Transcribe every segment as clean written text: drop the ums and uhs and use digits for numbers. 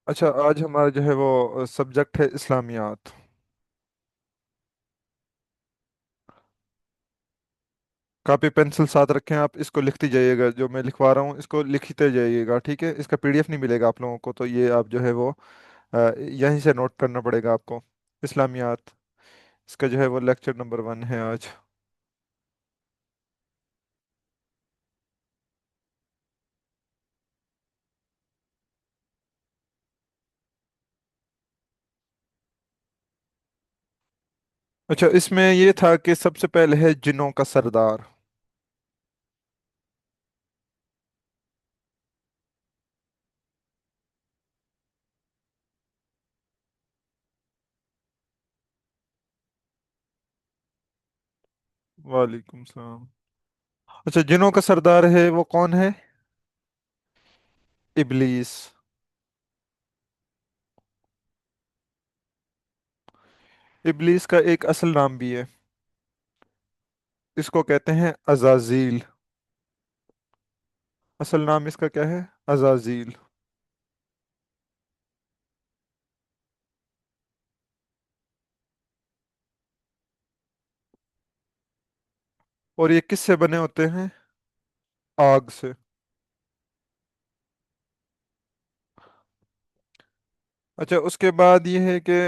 अच्छा, आज हमारा जो है वो सब्जेक्ट है इस्लामियात। कॉपी पेंसिल साथ रखें, आप इसको लिखती जाइएगा। जो मैं लिखवा रहा हूँ इसको लिखते जाइएगा, ठीक है। इसका पीडीएफ नहीं मिलेगा आप लोगों को, तो ये आप जो है वो यहीं से नोट करना पड़ेगा आपको। इस्लामियात, इसका जो है वो लेक्चर नंबर 1 है आज। अच्छा, इसमें ये था कि सबसे पहले है जिन्नों का सरदार। वालेकुम सलाम। अच्छा, जिन्नों का सरदार है वो कौन है? इबलीस। इबलीस का एक असल नाम भी है। इसको कहते हैं अजाजील। असल नाम इसका क्या है? अजाजील। और ये किससे बने होते हैं? आग से। अच्छा, उसके बाद ये है कि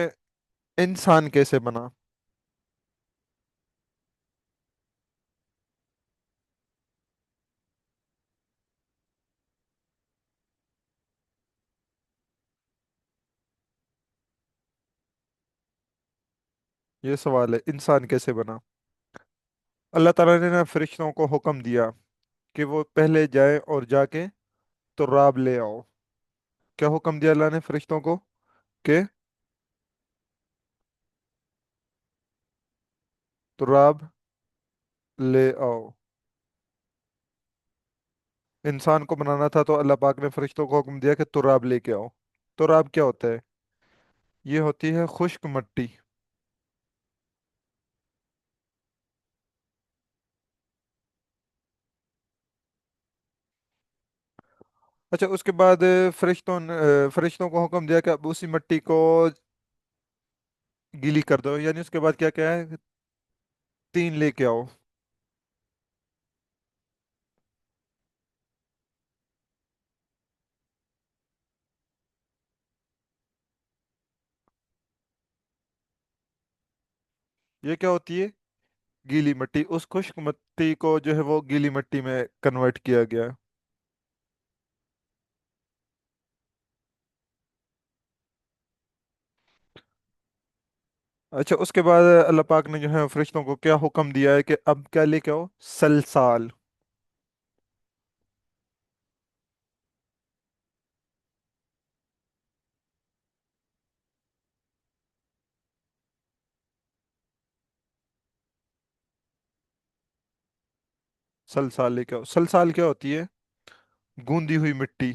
इंसान कैसे बना? ये सवाल है, इंसान कैसे बना। अल्लाह ताला ने ना फरिश्तों को हुक्म दिया कि वो पहले जाए और जाके तुराब ले आओ। क्या हुक्म दिया अल्लाह ने फरिश्तों को? कि तुराब ले आओ। इंसान को बनाना था तो अल्लाह पाक ने फरिश्तों को हुक्म दिया कि तुराब लेके आओ। तुराब क्या होता है? ये होती है खुश्क मिट्टी। अच्छा, उसके बाद फरिश्तों को हुक्म दिया कि अब उसी मिट्टी को गीली कर दो, यानी उसके बाद क्या क्या है? तीन लेके आओ। ये क्या होती है? गीली मिट्टी। उस खुश्क मिट्टी को जो है वो गीली मिट्टी में कन्वर्ट किया गया। अच्छा, उसके बाद अल्लाह पाक ने जो है फरिश्तों को क्या हुक्म दिया है कि अब क्या लेके आओ? सलसाल। सलसाल लेके आओ। सलसाल क्या होती है? गूंदी हुई मिट्टी।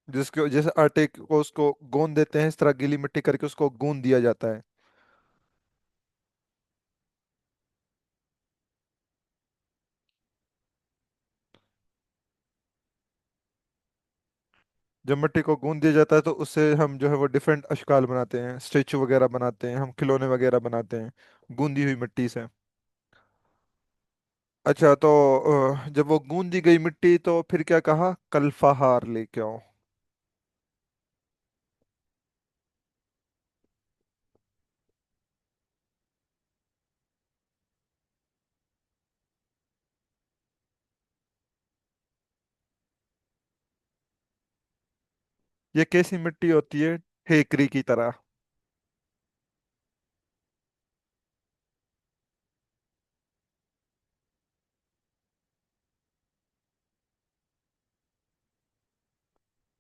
जिसको जैसे आटे को उसको गूंद देते हैं, इस तरह गीली मिट्टी करके उसको गूंद दिया जाता है। जब मिट्टी को गूंद दिया जाता है तो उससे हम जो है वो डिफरेंट अशकाल बनाते हैं, स्टेचू वगैरह बनाते हैं, हम खिलौने वगैरह बनाते हैं गूंदी हुई मिट्टी से। अच्छा, तो जब वो गूंदी गई मिट्टी तो फिर क्या कहा? कलफहार लेके आओ। ये कैसी मिट्टी होती है? ठेकरी की तरह।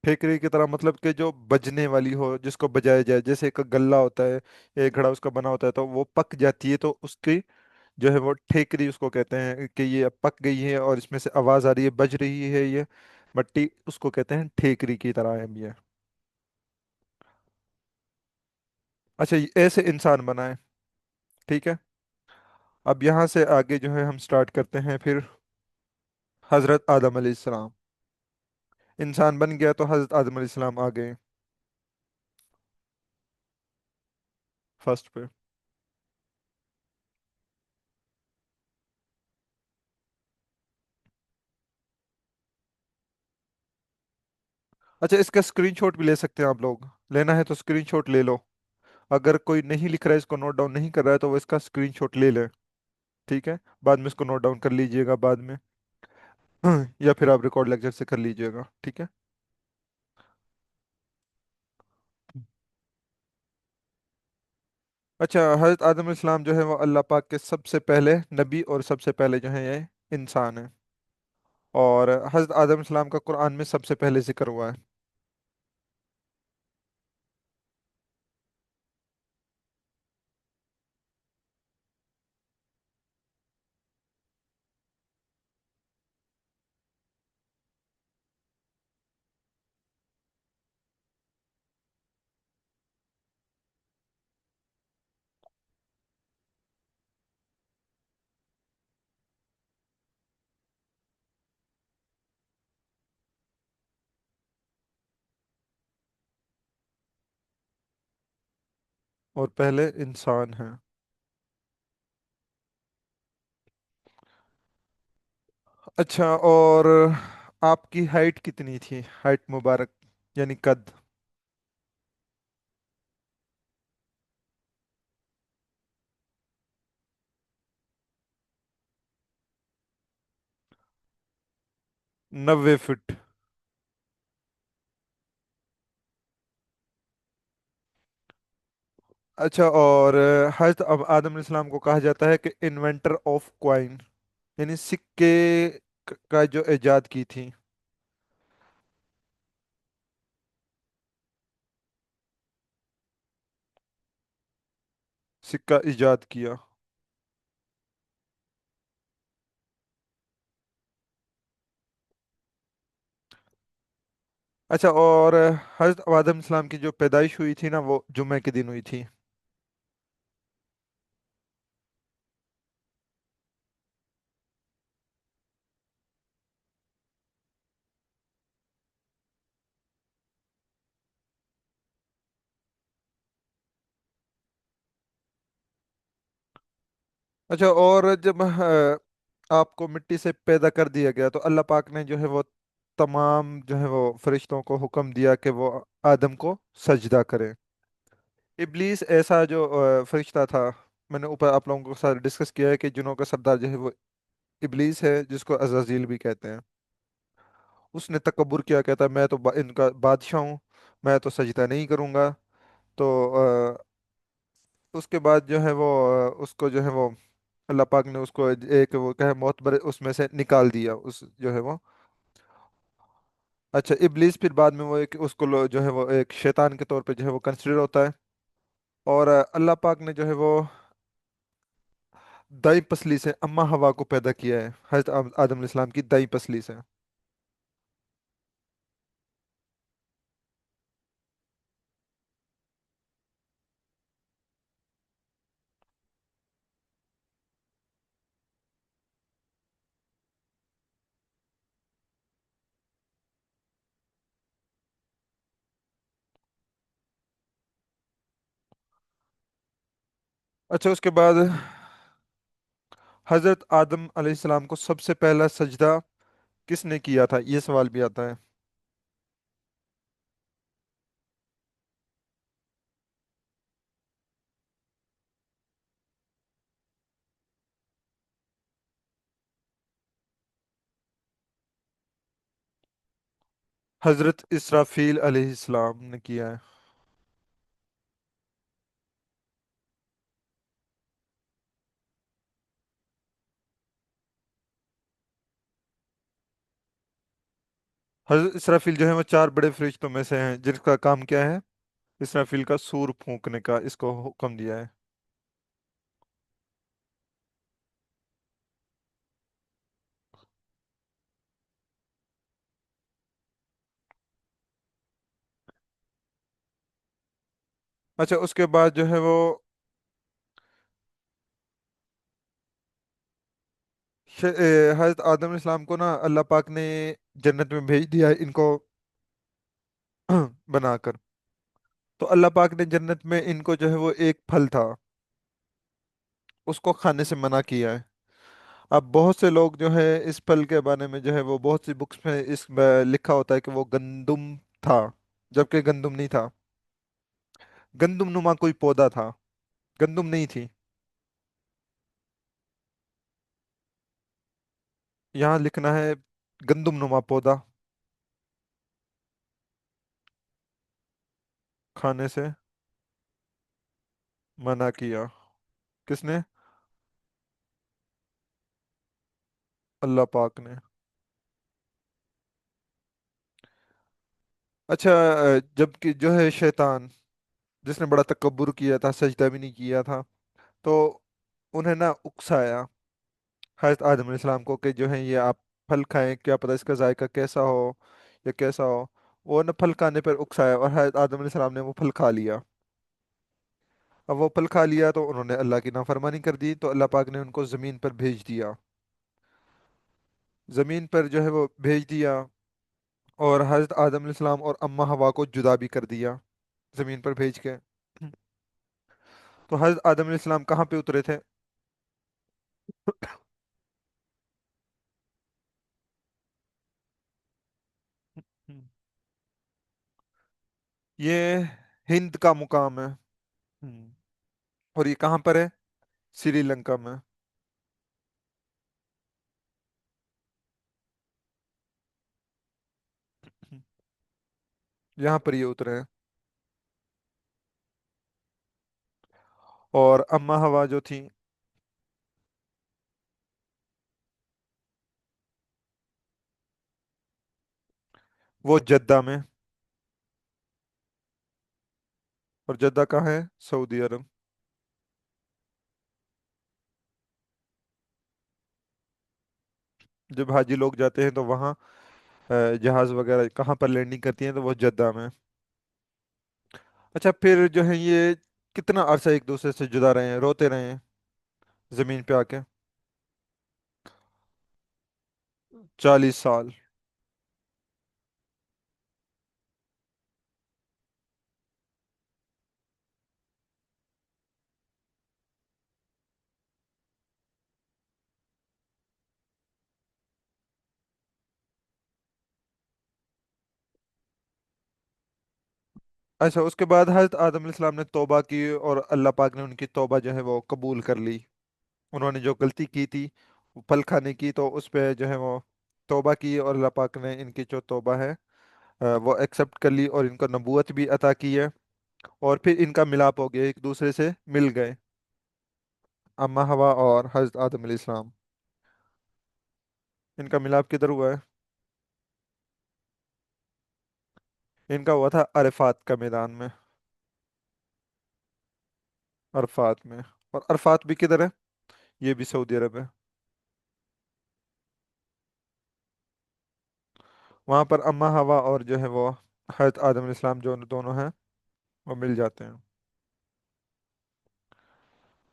ठेकरी की तरह मतलब कि जो बजने वाली हो, जिसको बजाया जाए। जैसे एक गल्ला होता है, एक घड़ा उसका बना होता है, तो वो पक जाती है तो उसकी जो है वो ठेकरी उसको कहते हैं कि ये अब पक गई है और इसमें से आवाज आ रही है, बज रही है ये मिट्टी, उसको कहते हैं ठेकरी की तरह है ये। अच्छा, ये ऐसे इंसान बनाए, ठीक है। अब यहाँ से आगे जो है हम स्टार्ट करते हैं फिर हजरत आदम अलैहिस्सलाम। इंसान बन गया तो हजरत आदम अलैहिस्सलाम आ गए फर्स्ट पे। अच्छा, इसका स्क्रीनशॉट भी ले सकते हैं आप लोग, लेना है तो स्क्रीनशॉट ले लो। अगर कोई नहीं लिख रहा है, इसको नोट डाउन नहीं कर रहा है, तो वो इसका स्क्रीनशॉट ले ले। ठीक है, बाद में इसको नोट डाउन कर लीजिएगा बाद में। या फिर आप रिकॉर्ड लेक्चर से कर लीजिएगा, ठीक है। अच्छा, हजरत आदम इस्लाम जो है वो अल्लाह पाक के सबसे पहले नबी और सबसे पहले जो है ये इंसान है। और हजरत आदम इस्लाम का कुरान में सबसे पहले जिक्र हुआ है। और पहले इंसान है। अच्छा, और आपकी हाइट कितनी थी, हाइट मुबारक, यानी कद? 90 फीट। अच्छा, और हजरत अब आदम इस्लाम को कहा जाता है कि इन्वेंटर ऑफ क्वाइन, यानी सिक्के का जो इजाद की थी। सिक्का इजाद किया। अच्छा, और हजरत आदम इस्लाम की जो पैदाइश हुई थी ना, वो जुम्मे के दिन हुई थी। अच्छा, और जब आपको मिट्टी से पैदा कर दिया गया तो अल्लाह पाक ने जो है वो तमाम जो है वो फरिश्तों को हुक्म दिया कि वो आदम को सजदा करें। इब्लीस ऐसा जो फरिश्ता था, मैंने ऊपर आप लोगों के साथ डिस्कस किया है कि जिनों का सरदार जो है वो इब्लीस है, जिसको अज़ाज़ील भी कहते हैं। उसने तकब्बुर किया, कहता मैं तो इनका बादशाह हूँ, मैं तो सजदा नहीं करूँगा। तो उसके बाद जो है वो उसको जो है वो अल्लाह पाक ने उसको एक वो कहे मोतबर उसमें से निकाल दिया, उस जो है वो। अच्छा, इब्लीस फिर बाद में वो एक उसको जो है वो एक शैतान के तौर पे जो है वो कंसिडर होता है। और अल्लाह पाक ने जो है वो दाई पसली से अम्मा हवा को पैदा किया है, हजरत आदम इस्लाम की दाई पसली से। अच्छा, उसके बाद हजरत आदम अलैहिस्सलाम को सबसे पहला सजदा किसने किया था, ये सवाल भी आता है। हजरत इसराफील अलैहिस्सलाम ने किया है। हजरत इसराफील जो है वो चार बड़े फरिश्तों में से हैं, जिसका काम क्या है, इसराफील का सूर फूंकने का इसको हुक्म दिया है। अच्छा, उसके बाद जो है वो हजरत आदम इस्लाम को ना अल्लाह पाक ने जन्नत में भेज दिया है इनको। बनाकर। तो अल्लाह पाक ने जन्नत में इनको जो है वो एक फल था, उसको खाने से मना किया है। अब बहुत से लोग जो है इस फल के बारे में जो है वो बहुत सी बुक्स में लिखा होता है कि वो गंदुम था, जबकि गंदुम नहीं था। गंदुम नुमा कोई पौधा था, गंदुम नहीं थी। यहाँ लिखना है गंदुम नुमा पौधा, खाने से मना किया। किसने? अल्लाह पाक ने। अच्छा, जबकि जो है शैतान, जिसने बड़ा तकब्बुर किया था, सजदा भी नहीं किया था, तो उन्हें ना उकसाया हजरत आदम अलैहिस्सलाम को कि जो है ये आप फल खाएं, क्या पता इसका जायका कैसा हो या कैसा हो। वो ना फल खाने पर उकसाया और हजरत आदम अलैहिस्सलाम ने वो फल खा लिया। अब वो फल खा लिया तो उन्होंने अल्लाह की नाफरमानी कर दी, तो अल्लाह पाक ने उनको ज़मीन पर भेज दिया। ज़मीन पर जो है वो भेज दिया, और हजरत आदम अलैहिस्सलाम और अम्मा हवा को जुदा भी कर दिया ज़मीन पर भेज के। तो हजरत आदम अलैहिस्सलाम कहाँ पे उतरे थे? ये हिंद का मुकाम है। हम्म। और ये कहाँ पर है? श्रीलंका में। यहाँ पर ये उतरे हैं। और अम्मा हवा जो थी, वो जद्दा में। और जद्दा कहाँ है? सऊदी अरब। जब हाजी लोग जाते हैं तो वहाँ जहाज वगैरह कहाँ पर लैंडिंग करती हैं, तो वो जद्दा में। अच्छा, फिर जो है ये कितना अरसा एक दूसरे से जुदा रहे हैं, रोते रहे हैं जमीन पे आके? 40 साल। अच्छा, उसके बाद हजरत आदम अलैहिस्सलाम ने तौबा की, और अल्लाह पाक ने उनकी तौबा जो है वो कबूल कर ली। उन्होंने जो गलती की थी वो फल खाने की, तो उस पे जो है वो तौबा की, और अल्लाह पाक ने इनकी जो तौबा है वो एक्सेप्ट कर ली, और इनको नबूवत भी अता की है। और फिर इनका मिलाप हो गया, एक दूसरे से मिल गए, अम्मा हवा और हजरत आदम अलैहिस्सलाम। इनका मिलाप किधर हुआ है? इनका हुआ था अरफात का मैदान में। अरफात में। और अरफात भी किधर है? ये भी सऊदी अरब है। वहां पर अम्मा हवा और जो है वो हजरत आदम अलैहिस्सलाम जो दोनों हैं, वो मिल जाते हैं।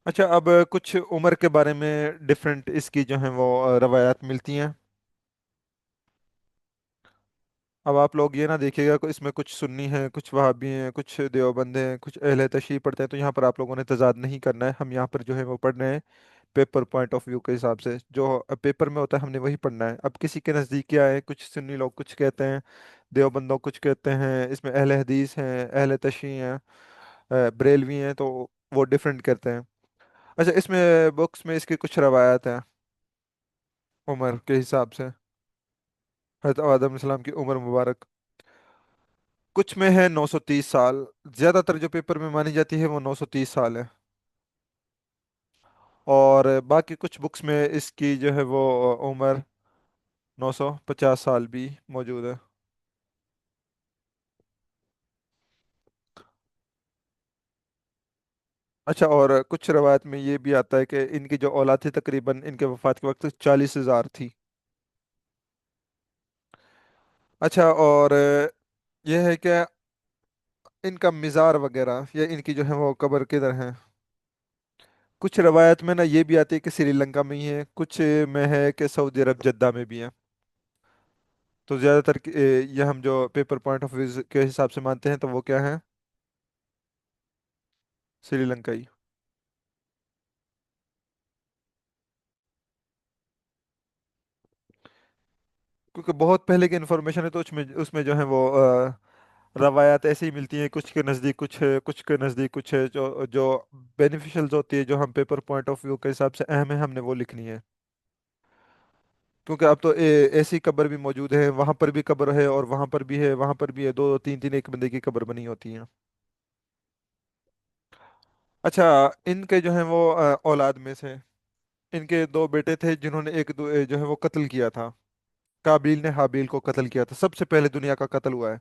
अच्छा, अब कुछ उम्र के बारे में डिफरेंट इसकी जो है वो रवायात मिलती हैं। अब आप लोग ये ना देखिएगा कि इसमें कुछ सुन्नी हैं, कुछ वहाबी हैं, कुछ देवबंद हैं, कुछ अहले तशय्युई पढ़ते हैं, तो यहाँ पर आप लोगों ने तजाद नहीं करना है। हम यहाँ पर जो है वो पढ़ रहे हैं पेपर पॉइंट ऑफ व्यू के हिसाब से, जो पेपर में होता है हमने वही पढ़ना है। अब किसी के नज़दीक क्या है, कुछ सुन्नी लोग कुछ कहते हैं, देवबंद कुछ कहते हैं, इसमें अहले हदीस हैं, अहले तशय्युई हैं, बरेलवी हैं, तो वो डिफरेंट करते हैं। अच्छा, इसमें बुक्स में इसकी कुछ रवायात हैं उम्र के हिसाब से, हज़रत आदम सलाम की उम्र मुबारक। कुछ में है 930 साल, ज्यादातर जो पेपर में मानी जाती है वो 930 साल है। और बाकी कुछ बुक्स में इसकी जो है वो उम्र 950 साल भी मौजूद है। अच्छा, और कुछ रवायत में ये भी आता है कि इनकी जो औलाद थी तकरीबन इनके वफात के वक्त 40,000 थी। अच्छा, और यह है कि इनका मिज़ार वगैरह या इनकी जो है वो कब्र किधर है? कुछ रवायत में ना ये भी आती है कि श्रीलंका में ही है, कुछ में है कि सऊदी अरब जद्दा में भी है। तो ज़्यादातर ये हम जो पेपर पॉइंट ऑफ व्यू के हिसाब से मानते हैं तो वो क्या है? श्रीलंकाई। क्योंकि बहुत पहले की इन्फॉर्मेशन है तो उसमें उसमें जो है वो रवायात ऐसे ही मिलती हैं, कुछ के नज़दीक कुछ है, कुछ के नज़दीक कुछ है, जो जो बेनिफिशियल होती है, जो हम पेपर पॉइंट ऑफ व्यू के हिसाब से अहम है, हमने वो लिखनी है। क्योंकि अब तो ऐसी कब्र भी मौजूद है, वहां पर भी कब्र है और वहां पर भी है, वहां पर भी है, दो दो तीन तीन एक बंदे की कब्र बनी होती है। अच्छा, इनके जो है वो औलाद में से इनके दो बेटे थे जिन्होंने जो है वो कत्ल किया था। काबिल ने हाबिल को कत्ल किया था, सबसे पहले दुनिया का कत्ल हुआ है।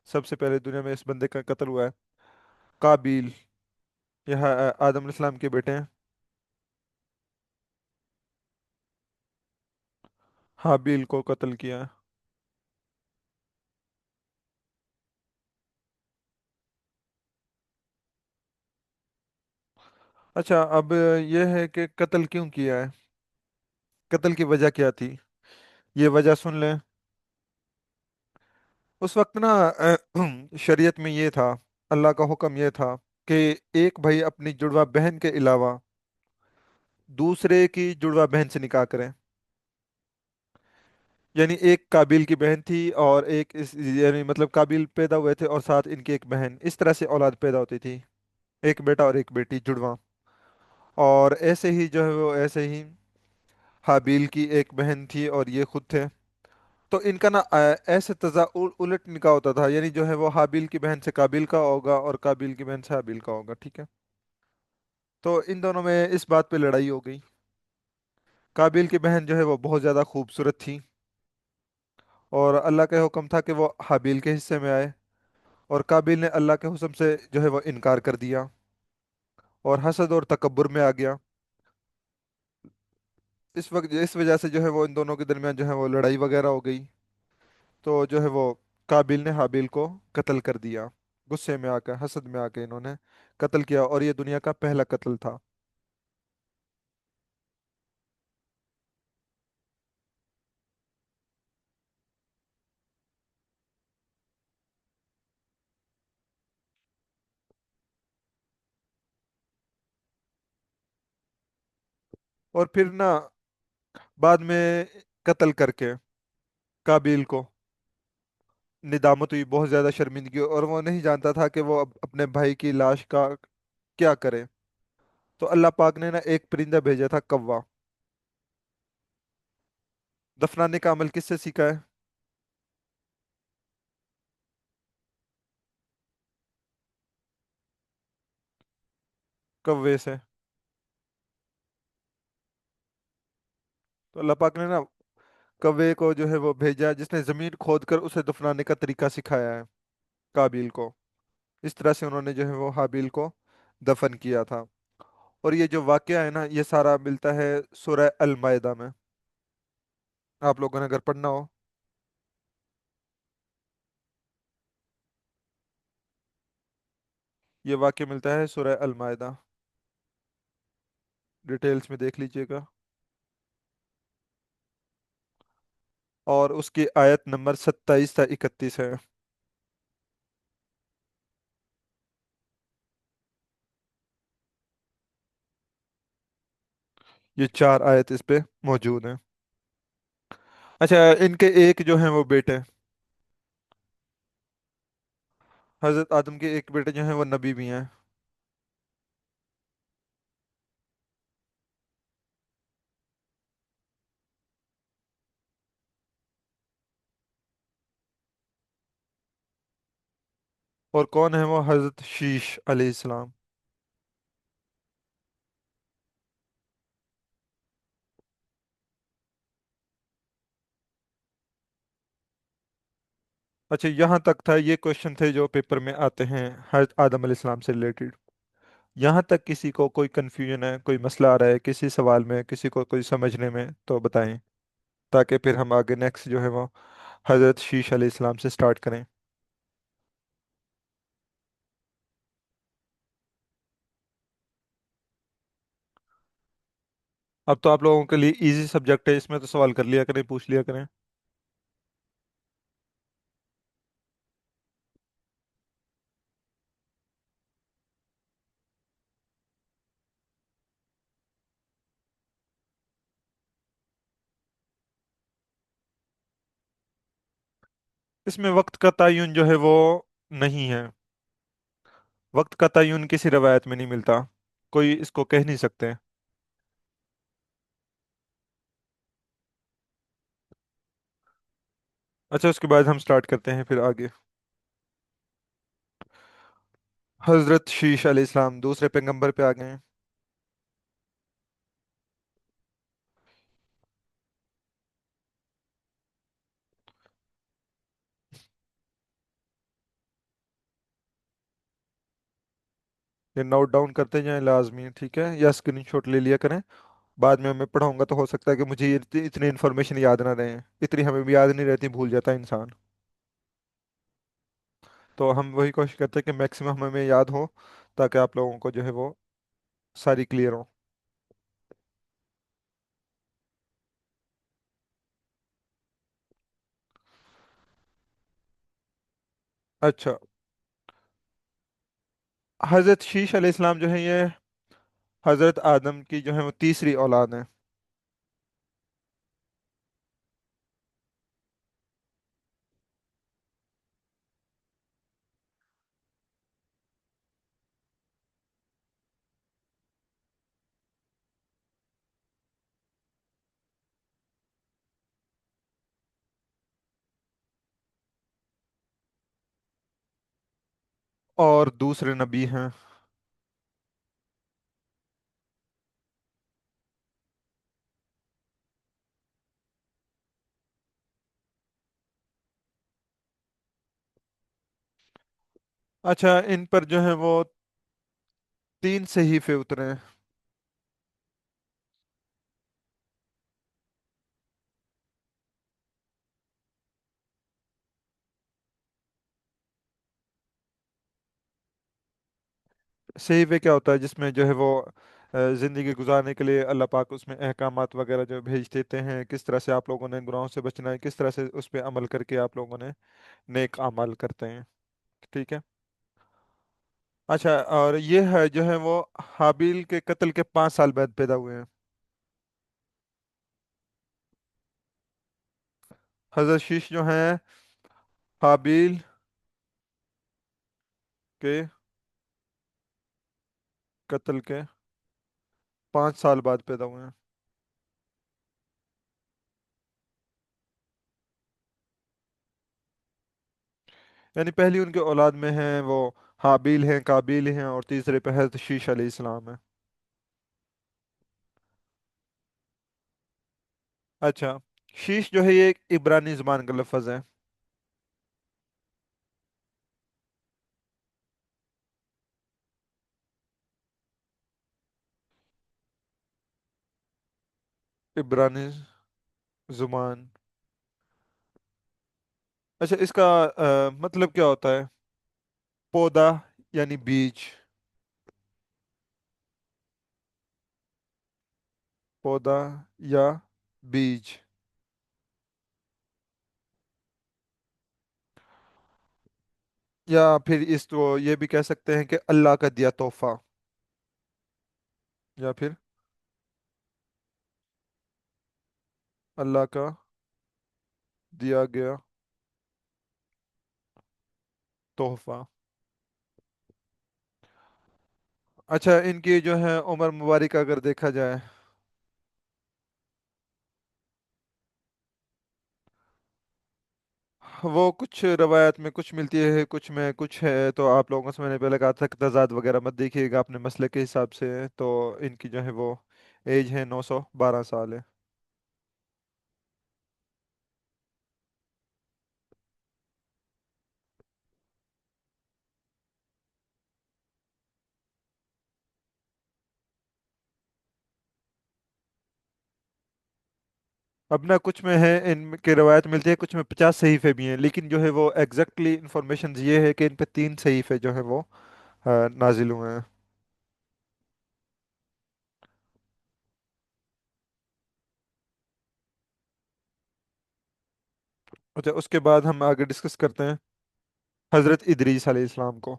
सबसे पहले दुनिया में इस बंदे का कत्ल हुआ है। काबिल, यह आदम इस्लाम के बेटे हैं। हाबिल को कत्ल किया है। अच्छा, अब यह है कि कत्ल क्यों किया है, कत्ल की वजह क्या थी, ये वजह सुन लें। उस वक्त ना शरीयत में ये था, अल्लाह का हुक्म ये था कि एक भाई अपनी जुड़वा बहन के अलावा दूसरे की जुड़वा बहन से निकाह करें। यानी एक काबिल की बहन थी और एक इस यानी मतलब काबिल पैदा हुए थे और साथ इनकी एक बहन, इस तरह से औलाद पैदा होती थी, एक बेटा और एक बेटी जुड़वा। और ऐसे ही जो है वो ऐसे ही हाबिल की एक बहन थी और ये खुद थे। तो इनका ना ऐसे उलट निकाह होता था, यानी जो है वो हाबिल की बहन से काबिल का होगा और काबिल की बहन से हाबिल का होगा, ठीक है। तो इन दोनों में इस बात पे लड़ाई हो गई। काबिल की बहन जो है वो बहुत ज़्यादा खूबसूरत थी और अल्लाह का हुक्म था कि वो हाबिल के हिस्से में आए, और काबिल ने अल्लाह के हुक्म से जो है वो इनकार कर दिया और हसद और तकब्बुर में आ गया। इस वक्त इस वजह से जो है वो इन दोनों के दरमियान जो है वो लड़ाई वगैरह हो गई। तो जो है वो काबिल ने हाबिल को कत्ल कर दिया, गुस्से में आकर हसद में आकर इन्होंने कत्ल किया, और ये दुनिया का पहला कत्ल था। और फिर ना बाद में कत्ल करके काबिल को निदामत हुई, बहुत ज्यादा शर्मिंदगी, और वो नहीं जानता था कि वो अपने भाई की लाश का क्या करे। तो अल्लाह पाक ने ना एक परिंदा भेजा था, कौवा। दफनाने का अमल किससे सीखा है? कौवे से। तो अल्लाह पाक ने ना कौवे को जो है वो भेजा, जिसने जमीन खोद कर उसे दफनाने का तरीका सिखाया है काबिल को। इस तरह से उन्होंने जो है वो हाबिल को दफन किया था। और ये जो वाकया है ना, ये सारा मिलता है सूरह अल माइदा में। आप लोगों ने अगर पढ़ना हो, ये वाकया मिलता है सूरह अल माइदा, डिटेल्स में देख लीजिएगा। और उसकी आयत नंबर 27 से 31 है। ये चार आयत इस पे मौजूद हैं। अच्छा, इनके एक जो हैं वो बेटे, हजरत आदम के एक बेटे जो हैं वो नबी भी हैं। और कौन है वो? हजरत शीश अलैहिस्सलाम। अच्छा, यहाँ तक था, ये क्वेश्चन थे जो पेपर में आते हैं हजरत आदम अलैहिस्सलाम से रिलेटेड। यहाँ तक किसी को कोई कंफ्यूजन है, कोई मसला आ रहा है किसी सवाल में, किसी को कोई समझने में, तो बताएं, ताकि फिर हम आगे नेक्स्ट जो है वो हजरत शीश अलैहिस्सलाम से स्टार्ट करें। अब तो आप लोगों के लिए इजी सब्जेक्ट है, इसमें तो सवाल कर लिया करें, पूछ लिया करें। इसमें वक्त का तयन जो है वो नहीं है। वक्त का तयन किसी रवायत में नहीं मिलता। कोई इसको कह नहीं सकते। अच्छा, उसके बाद हम स्टार्ट करते हैं फिर आगे। हजरत शीश अलैहिस्सलाम दूसरे पैगंबर पे आ गए हैं। ये नोट डाउन करते जाएं लाजमी, ठीक है, या स्क्रीनशॉट ले लिया करें। बाद में मैं पढ़ाऊंगा तो हो सकता है कि मुझे ये इतनी इन्फॉर्मेशन याद ना रहे। इतनी हमें भी याद नहीं रहती, भूल जाता है इंसान। तो हम वही कोशिश करते हैं कि मैक्सिमम हमें याद हो, ताकि आप लोगों को जो है वो सारी क्लियर हो। अच्छा, हजरत शीश अलैहिस्सलाम जो है ये हजरत आदम की जो है वो तीसरी औलाद है। और दूसरे नबी हैं। अच्छा, इन पर जो है वो तीन सहीफे उतरे हैं। सहीफे क्या होता है, जिसमें जो है वो जिंदगी गुजारने के लिए अल्लाह पाक उसमें अहकामात वगैरह जो भेज देते हैं, किस तरह से आप लोगों ने गुनाहों से बचना है, किस तरह से उस पर अमल करके आप लोगों ने नेक अमल करते हैं। ठीक है। अच्छा, और ये है जो है वो हाबिल के कत्ल के 5 साल बाद पैदा हुए हैं। हजरत शीश जो है हाबिल के कत्ल के 5 साल बाद पैदा हुए हैं। यानी पहली उनके औलाद में है वो हाबिल हैं, काबिल हैं, और तीसरे पे हजरत शीश अलैहिस्सलाम है। अच्छा, शीश जो है ये एक इब्रानी जुबान का लफ्ज है। इब्रानी जुबान। अच्छा, इसका मतलब क्या होता है? पौधा यानी बीज। पौधा या बीज। या फिर इसको ये भी कह सकते हैं कि अल्लाह का दिया तोहफा। या फिर अल्लाह का दिया गया तोहफा। अच्छा, इनकी जो है उम्र मुबारक अगर देखा जाए, वो कुछ रवायत में कुछ मिलती है, कुछ में कुछ है। तो आप लोगों से मैंने पहले कहा था कि तजाद वगैरह मत देखिएगा अपने मसले के हिसाब से। तो इनकी जो है वो एज है 912 साल है। अब ना कुछ में है इनके रवायत मिलती है, कुछ में 50 सहीफे भी हैं, लेकिन जो है वो एग्जैक्टली इंफॉर्मेशन ये है कि इन पे 3 सहीफे जो है वो नाजिल हुए हैं। अच्छा, उसके बाद हम आगे डिस्कस करते हैं हजरत इदरीस अलैहिस्सलाम को।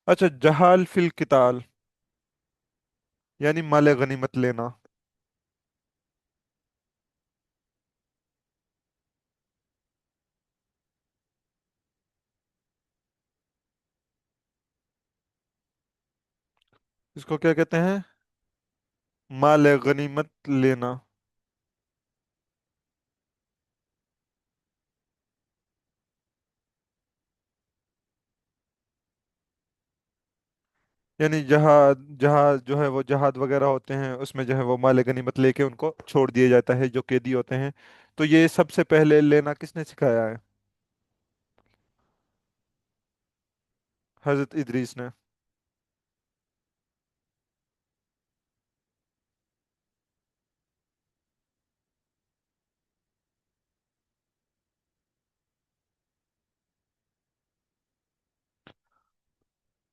अच्छा, जहाल फिल किताल, यानी माले गनीमत लेना। इसको क्या कहते हैं? माले गनीमत लेना। यानी जहाद, जहाज जो है वो जहाद वगैरह होते हैं, उसमें जो है वो माले गनीमत लेके उनको छोड़ दिया जाता है जो कैदी होते हैं। तो ये सबसे पहले लेना किसने सिखाया है? हजरत इदरीस ने।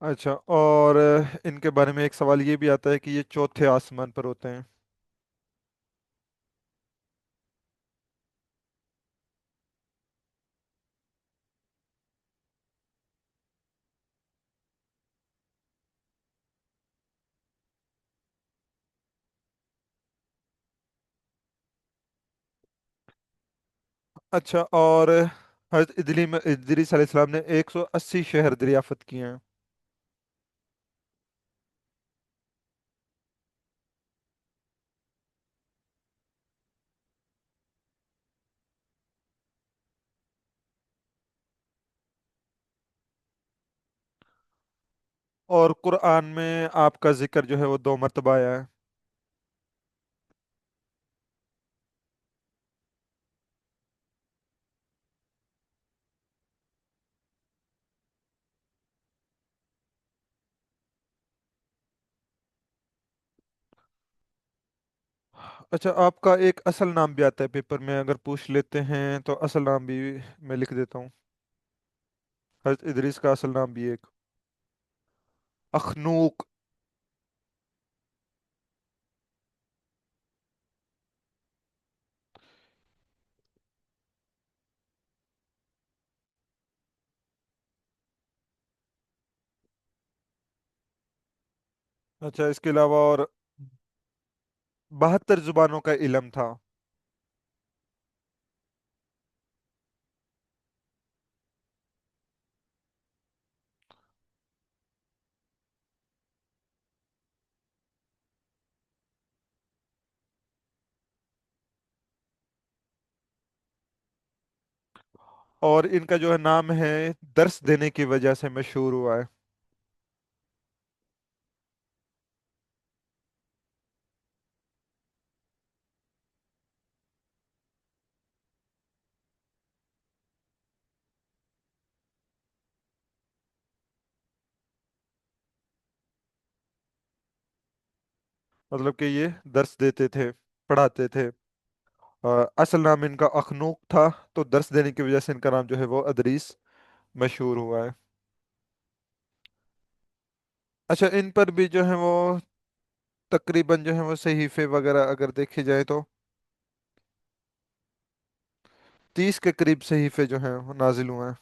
अच्छा, और इनके बारे में एक सवाल ये भी आता है कि ये चौथे आसमान पर होते हैं। अच्छा, और हजरत इदली में इदरीस अलैहिस्सलाम ने 180 शहर दरियाफत किए हैं। और कुरान में आपका जिक्र जो है वो 2 मरतबा आया है। अच्छा, आपका एक असल नाम भी आता है पेपर में, अगर पूछ लेते हैं तो असल नाम भी मैं लिख देता हूँ। हजरत इदरीस का असल नाम भी एक अखनूक। अच्छा, इसके अलावा और 72 जुबानों का इलम था। और इनका जो है नाम है दर्स देने की वजह से मशहूर हुआ है। मतलब कि ये दर्स देते थे, पढ़ाते थे। असल नाम इनका अखनूक था, तो दर्स देने की वजह से इनका नाम जो है वो अदरीस मशहूर हुआ है। अच्छा, इन पर भी जो है वो तकरीबन जो है वो सहीफे वगैरह अगर देखे जाए तो 30 के करीब सहीफे जो हैं वो नाजिल हुए हैं।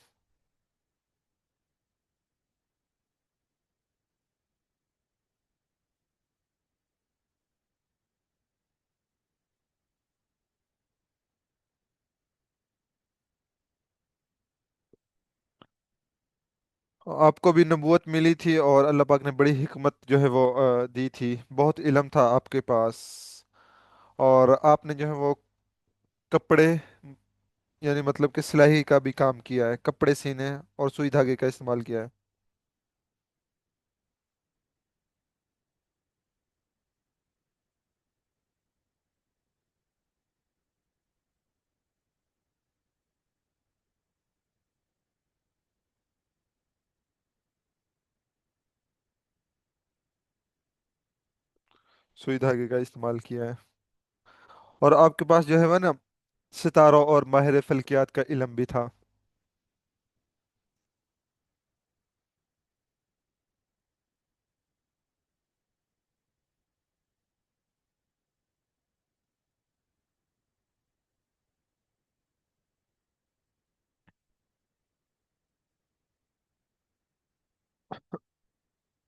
आपको भी नबूवत मिली थी और अल्लाह पाक ने बड़ी हिकमत जो है वो दी थी, बहुत इल्म था आपके पास। और आपने जो है वो कपड़े, यानी मतलब कि सिलाई का भी काम किया है, कपड़े सीने और सुई धागे का इस्तेमाल किया है। सुई धागे का इस्तेमाल किया है। और आपके पास जो है वो ना सितारों और माहिर फल्कियात का इल्म भी था।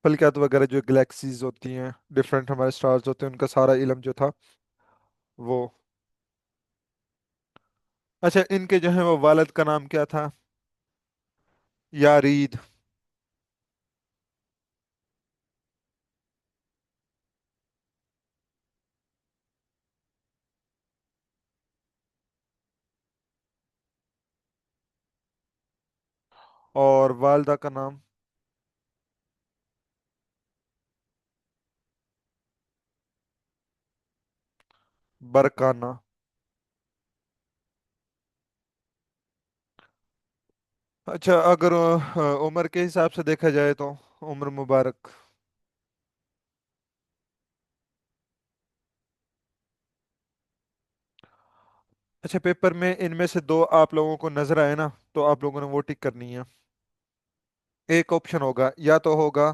फलकियात वगैरह जो गैलेक्सीज होती हैं, डिफरेंट हमारे स्टार्स होते हैं, उनका सारा इल्म जो था वो। अच्छा, इनके जो है वो वालिद का नाम क्या था? यारीद। और वालदा का नाम? बरकाना। अच्छा, अगर उम्र के हिसाब से देखा जाए तो उम्र मुबारक। अच्छा, पेपर में इनमें से दो आप लोगों को नजर आए ना, तो आप लोगों ने वो टिक करनी है। एक ऑप्शन होगा, या तो होगा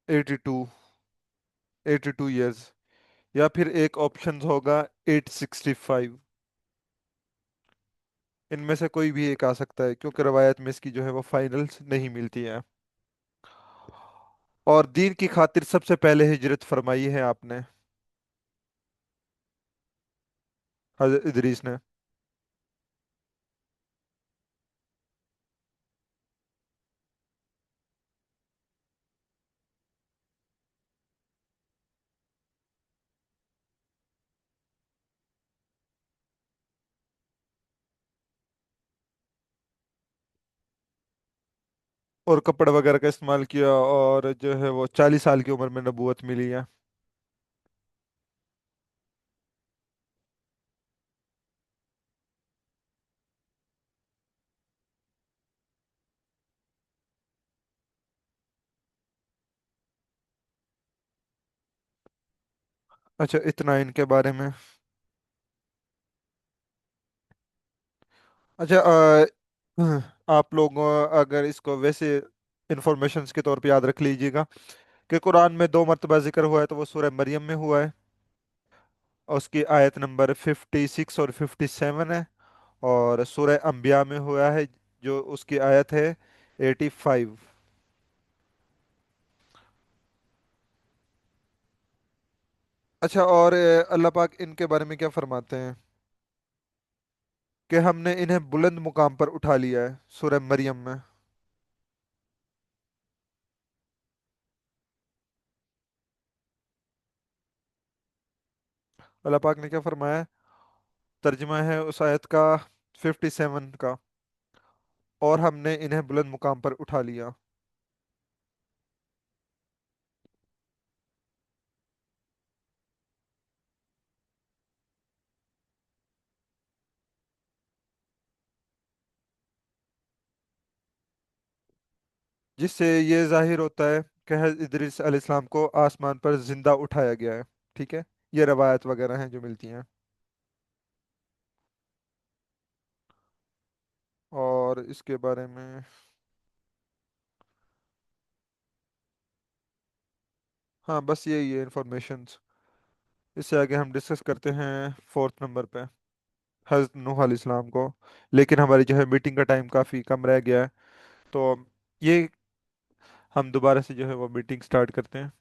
82, 82 ईयर्स, या फिर एक ऑप्शन होगा 865। इनमें से कोई भी एक आ सकता है, क्योंकि रवायत में इसकी जो है वो फाइनल्स नहीं मिलती है। और दीन की खातिर सबसे पहले हिजरत फरमाई है आपने, हजरत इदरीस ने। और कपड़े वगैरह का इस्तेमाल किया, और जो है वो 40 साल की उम्र में नबूवत मिली है। अच्छा, इतना इनके बारे में। अच्छा, आप लोग अगर इसको वैसे इंफॉर्मेशन के तौर पे याद रख लीजिएगा कि कुरान में दो मरतबा जिक्र हुआ है, तो वो सूरह मरियम में हुआ है, और उसकी आयत नंबर 56 और 57 है। और सूरह अंबिया में हुआ है, जो उसकी आयत है 85। अच्छा, और अल्लाह पाक इनके बारे में क्या फरमाते हैं कि हमने इन्हें बुलंद मुकाम पर उठा लिया है, सूरह मरियम में। अल्लाह पाक ने क्या फरमाया है? तर्जुमा है उस आयत का 57 का, और हमने इन्हें बुलंद मुकाम पर उठा लिया। जिससे ये जाहिर होता है कि हज़रत इदरीस अलैहिस्सलाम को आसमान पर जिंदा उठाया गया है। ठीक है, ये रवायत वगैरह हैं जो मिलती हैं। और इसके बारे में, हाँ बस यही है इंफॉर्मेशंस। इससे आगे हम डिस्कस करते हैं फोर्थ नंबर पे, हज़रत नूह अलैहिस्सलाम को। लेकिन हमारी जो है मीटिंग का टाइम काफ़ी कम रह गया है, तो ये हम दोबारा से जो है वो मीटिंग स्टार्ट करते हैं।